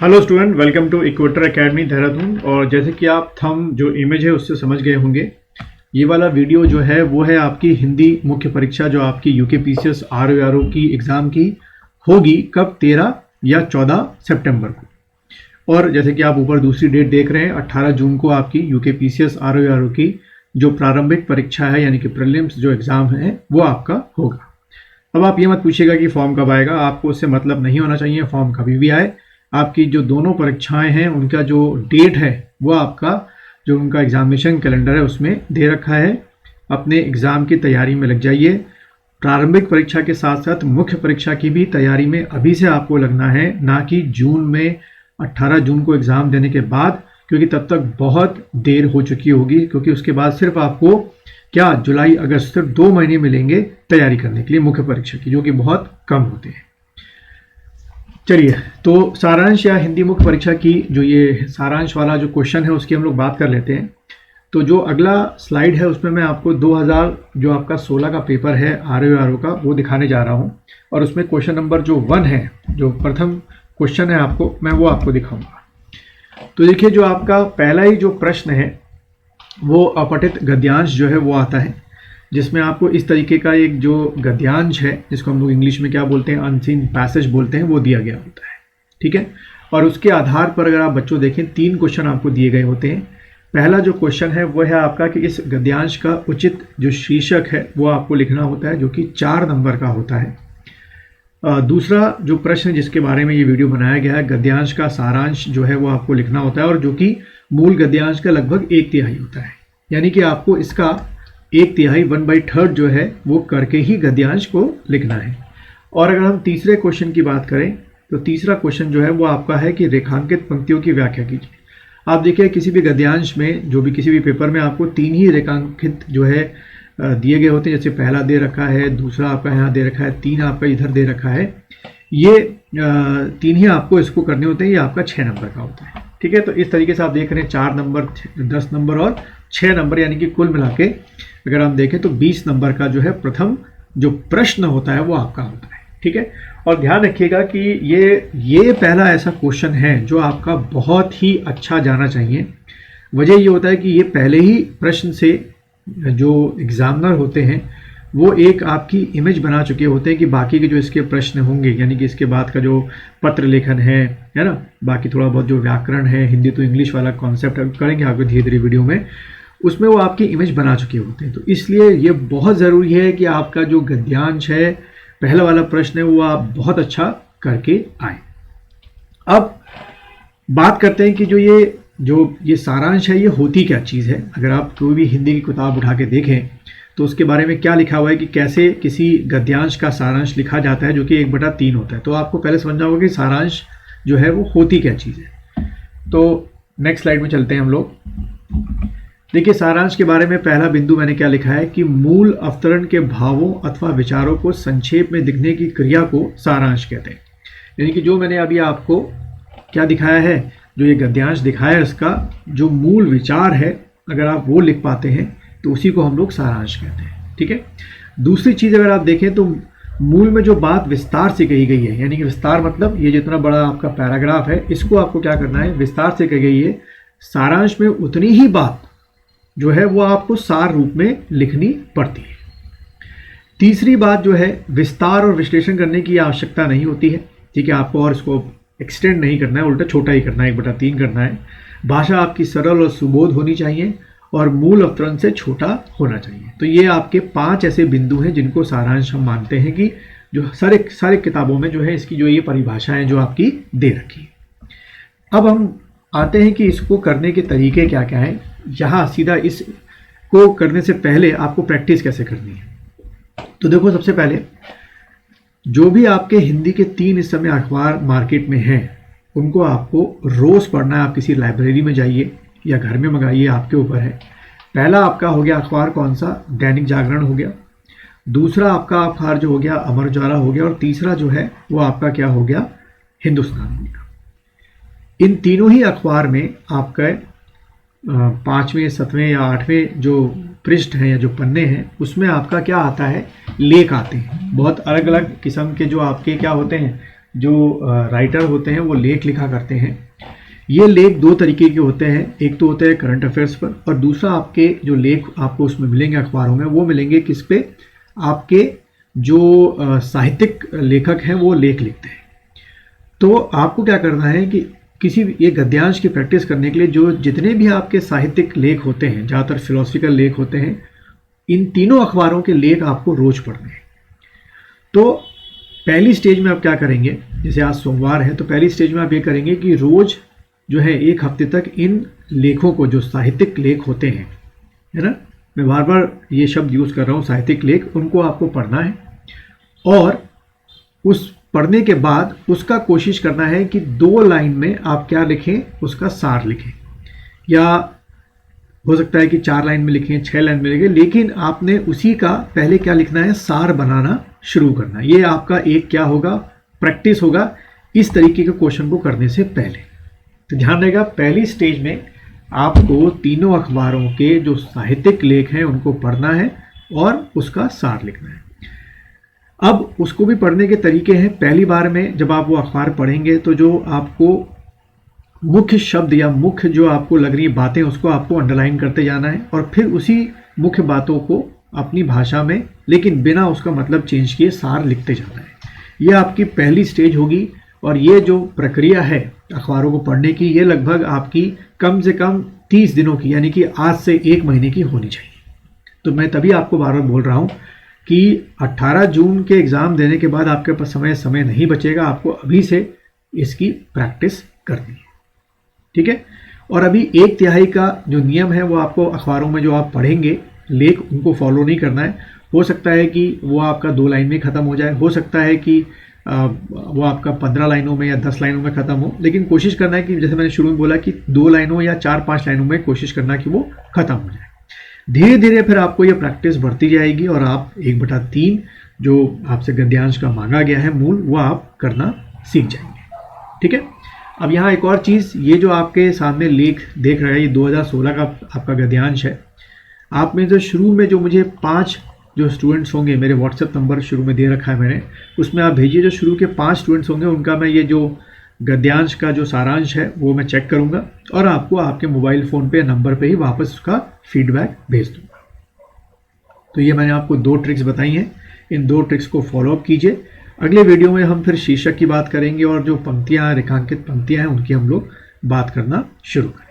Hello student, welcome to equator academy Dehradun. और जैसे कि आप थंब जो इमेज है उससे समझ गए होंगे, ये वाला वीडियो जो है वो है आपकी हिंदी मुख्य परीक्षा जो आपकी यूकेपीसीएस आरओ की एग्ज़ाम की होगी कब 13 या 14 सितंबर को। और जैसे कि आप ऊपर दूसरी डेट देख रहे हैं, 18 जून को आपकी यूकेपीसीएस आरओ की जो प्रारंभिक परीक्षा है यानी कि प्रीलिम्स जो एग्ज़ाम है वो आपका होगा। अब आप ये मत पूछिएगा कि फॉर्म कब आएगा, आपको उससे मतलब नहीं होना चाहिए। फॉर्म कभी भी आए, आपकी जो दोनों परीक्षाएं हैं उनका जो डेट है वो आपका जो उनका एग्जामिनेशन कैलेंडर है उसमें दे रखा है। अपने एग्ज़ाम की तैयारी में लग जाइए। प्रारंभिक परीक्षा के साथ साथ मुख्य परीक्षा की भी तैयारी में अभी से आपको लगना है, ना कि जून में 18 जून को एग्ज़ाम देने के बाद, क्योंकि तब तक बहुत देर हो चुकी होगी। क्योंकि उसके बाद सिर्फ आपको क्या जुलाई अगस्त सिर्फ 2 महीने मिलेंगे तैयारी करने के लिए मुख्य परीक्षा की, जो कि बहुत कम होते हैं। चलिए, तो सारांश या हिंदी मुख्य परीक्षा की जो ये सारांश वाला जो क्वेश्चन है उसकी हम लोग बात कर लेते हैं। तो जो अगला स्लाइड है उसमें मैं आपको 2000 जो आपका 16 का पेपर है आरओ का वो दिखाने जा रहा हूँ। और उसमें क्वेश्चन नंबर जो 1 है, जो प्रथम क्वेश्चन है आपको मैं वो आपको दिखाऊंगा। तो देखिए, जो आपका पहला ही जो प्रश्न है वो अपठित गद्यांश जो है वो आता है, जिसमें आपको इस तरीके का एक जो गद्यांश है जिसको हम लोग इंग्लिश में क्या बोलते हैं, अनसीन पैसेज बोलते हैं, वो दिया गया होता है। ठीक है। और उसके आधार पर अगर आप बच्चों देखें 3 क्वेश्चन आपको दिए गए होते हैं। पहला जो क्वेश्चन है वो है आपका कि इस गद्यांश का उचित जो शीर्षक है वो आपको लिखना होता है, जो कि 4 नंबर का होता है। दूसरा जो प्रश्न जिसके बारे में ये वीडियो बनाया गया है, गद्यांश का सारांश जो है वो आपको लिखना होता है, और जो कि मूल गद्यांश का लगभग 1/3 होता है। यानी कि आपको इसका 1/3 1/3 जो है वो करके ही गद्यांश को लिखना है। और अगर हम तीसरे क्वेश्चन की बात करें तो तीसरा क्वेश्चन जो है वो आपका है कि रेखांकित पंक्तियों की व्याख्या कीजिए। आप देखिए, किसी भी गद्यांश में जो भी किसी भी पेपर में आपको 3 ही रेखांकित जो है दिए गए होते हैं। जैसे पहला दे रखा है, दूसरा आपका यहाँ दे रखा है, 3 आपका इधर दे रखा है। ये 3 ही आपको इसको करने होते हैं। ये आपका 6 नंबर का होता है। ठीक है। तो इस तरीके से आप देख रहे हैं 4 नंबर, 10 नंबर और 6 नंबर, यानी कि कुल मिला के अगर हम देखें तो 20 नंबर का जो है प्रथम जो प्रश्न होता है वो आपका होता है। ठीक है। और ध्यान रखिएगा कि ये पहला ऐसा क्वेश्चन है जो आपका बहुत ही अच्छा जाना चाहिए। वजह ये होता है कि ये पहले ही प्रश्न से जो एग्जामिनर होते हैं वो एक आपकी इमेज बना चुके होते हैं कि बाकी के जो इसके प्रश्न होंगे, यानी कि इसके बाद का जो पत्र लेखन है ना, बाकी थोड़ा बहुत जो व्याकरण है, हिंदी तो इंग्लिश वाला कॉन्सेप्ट करेंगे आपको धीरे धीरे वीडियो में, उसमें वो आपकी इमेज बना चुके होते हैं। तो इसलिए ये बहुत ज़रूरी है कि आपका जो गद्यांश है, पहला वाला प्रश्न है, वो आप बहुत अच्छा करके आए। अब बात करते हैं कि जो ये सारांश है ये होती क्या चीज़ है। अगर आप कोई भी हिंदी की किताब उठा के देखें तो उसके बारे में क्या लिखा हुआ है कि कैसे किसी गद्यांश का सारांश लिखा जाता है, जो कि 1/3 होता है। तो आपको पहले समझना होगा कि सारांश जो है वो होती क्या चीज़ है। तो नेक्स्ट स्लाइड में चलते हैं हम लोग। देखिए, सारांश के बारे में पहला बिंदु मैंने क्या लिखा है कि मूल अवतरण के भावों अथवा विचारों को संक्षेप में लिखने की क्रिया को सारांश कहते हैं। यानी कि जो मैंने अभी आपको क्या दिखाया है, जो ये गद्यांश दिखाया है, इसका जो मूल विचार है अगर आप वो लिख पाते हैं तो उसी को हम लोग सारांश कहते हैं। ठीक है। दूसरी चीज़ अगर आप देखें तो मूल में जो बात विस्तार से कही गई है, यानी कि विस्तार मतलब ये जितना बड़ा आपका पैराग्राफ है इसको आपको क्या करना है, विस्तार से कही गई है। सारांश में उतनी ही बात जो है वो आपको सार रूप में लिखनी पड़ती है। तीसरी बात जो है, विस्तार और विश्लेषण करने की आवश्यकता नहीं होती है। ठीक है। आपको और इसको एक्सटेंड नहीं करना है, उल्टा छोटा ही करना है, 1/3 करना है। भाषा आपकी सरल और सुबोध होनी चाहिए और मूल अवतरण से छोटा होना चाहिए। तो ये आपके 5 ऐसे बिंदु हैं जिनको सारांश हम मानते हैं कि जो सारे किताबों में जो है इसकी जो ये परिभाषाएं जो आपकी दे रखी है। अब हम आते हैं कि इसको करने के तरीके क्या क्या हैं। यहाँ सीधा इसको करने से पहले आपको प्रैक्टिस कैसे करनी है। तो देखो, सबसे पहले जो भी आपके हिंदी के 3 इस समय अखबार मार्केट में हैं उनको आपको रोज़ पढ़ना है। आप किसी लाइब्रेरी में जाइए या घर में मंगाइए, आपके ऊपर है। पहला आपका हो गया अखबार कौन सा, दैनिक जागरण हो गया। दूसरा आपका अखबार जो हो गया अमर उजाला हो गया। और तीसरा जो है वो आपका क्या हो गया, हिंदुस्तान हो गया। इन तीनों ही अखबार में आपका 5वें 7वें या 8वें जो पृष्ठ हैं या जो पन्ने हैं उसमें आपका क्या आता है, लेख आते हैं। बहुत अलग अलग किस्म के जो आपके क्या होते हैं, जो राइटर होते हैं वो लेख लिखा करते हैं। ये लेख दो तरीके के होते हैं, एक तो होता है करंट अफेयर्स पर, और दूसरा आपके जो लेख आपको उसमें मिलेंगे अखबारों में, वो मिलेंगे किस पे, आपके जो साहित्यिक लेखक हैं वो लेख लिखते हैं। तो आपको क्या करना है कि किसी ये गद्यांश की प्रैक्टिस करने के लिए जो जितने भी आपके साहित्यिक लेख होते हैं, ज़्यादातर फिलोसफिकल लेख होते हैं, इन तीनों अखबारों के लेख आपको रोज पढ़ने हैं। तो पहली स्टेज में आप क्या करेंगे, जैसे आज सोमवार है तो पहली स्टेज में आप ये करेंगे कि रोज जो है एक हफ्ते तक इन लेखों को, जो साहित्यिक लेख होते हैं, है ना, मैं बार बार ये शब्द यूज़ कर रहा हूँ, साहित्यिक लेख, उनको आपको पढ़ना है। और उस पढ़ने के बाद उसका कोशिश करना है कि 2 लाइन में आप क्या लिखें, उसका सार लिखें, या हो सकता है कि 4 लाइन में लिखें, 6 लाइन में लिखें, लेकिन आपने उसी का पहले क्या लिखना है, सार बनाना शुरू करना। ये आपका एक क्या होगा, प्रैक्टिस होगा इस तरीके के क्वेश्चन को करने से पहले। तो ध्यान रहेगा, पहली स्टेज में आपको तीनों अखबारों के जो साहित्यिक लेख हैं उनको पढ़ना है और उसका सार लिखना है। अब उसको भी पढ़ने के तरीके हैं। पहली बार में जब आप वो अखबार पढ़ेंगे तो जो आपको मुख्य शब्द या मुख्य जो आपको लग रही बातें, उसको आपको अंडरलाइन करते जाना है, और फिर उसी मुख्य बातों को अपनी भाषा में, लेकिन बिना उसका मतलब चेंज किए, सार लिखते जाना है। ये आपकी पहली स्टेज होगी। और ये जो प्रक्रिया है अखबारों को पढ़ने की, ये लगभग आपकी कम से कम 30 दिनों की, यानी कि आज से 1 महीने की होनी चाहिए। तो मैं तभी आपको बार बार बोल रहा हूँ कि 18 जून के एग्ज़ाम देने के बाद आपके पास समय नहीं बचेगा, आपको अभी से इसकी प्रैक्टिस करनी है, ठीक है। और अभी 1/3 का जो नियम है वो आपको अखबारों में जो आप पढ़ेंगे लेख, उनको फॉलो नहीं करना है। हो सकता है कि वो आपका 2 लाइन में ख़त्म हो जाए, हो सकता है कि वो आपका 15 लाइनों में या 10 लाइनों में ख़त्म हो, लेकिन कोशिश करना है कि जैसे मैंने शुरू में बोला कि 2 लाइनों या 4-5 लाइनों में कोशिश करना कि वो ख़त्म हो जाए। धीरे धीरे फिर आपको ये प्रैक्टिस बढ़ती जाएगी और आप 1/3 जो आपसे गद्यांश का मांगा गया है मूल, वो आप करना सीख जाएंगे, ठीक है। अब यहाँ एक और चीज़, ये जो आपके सामने लेख देख रहे हैं, ये 2016 का आपका गद्यांश है। आप में जो शुरू में जो मुझे 5 जो स्टूडेंट्स होंगे, मेरे व्हाट्सएप नंबर शुरू में दे रखा है मैंने, उसमें आप भेजिए। जो शुरू के 5 स्टूडेंट्स होंगे उनका मैं ये जो गद्यांश का जो सारांश है वो मैं चेक करूँगा और आपको आपके मोबाइल फ़ोन पे नंबर पे ही वापस उसका फीडबैक भेज दूँगा। तो ये मैंने आपको 2 ट्रिक्स बताई हैं, इन 2 ट्रिक्स को फॉलोअप कीजिए। अगले वीडियो में हम फिर शीर्षक की बात करेंगे और जो पंक्तियाँ, रेखांकित पंक्तियाँ हैं, उनकी हम लोग बात करना शुरू करेंगे।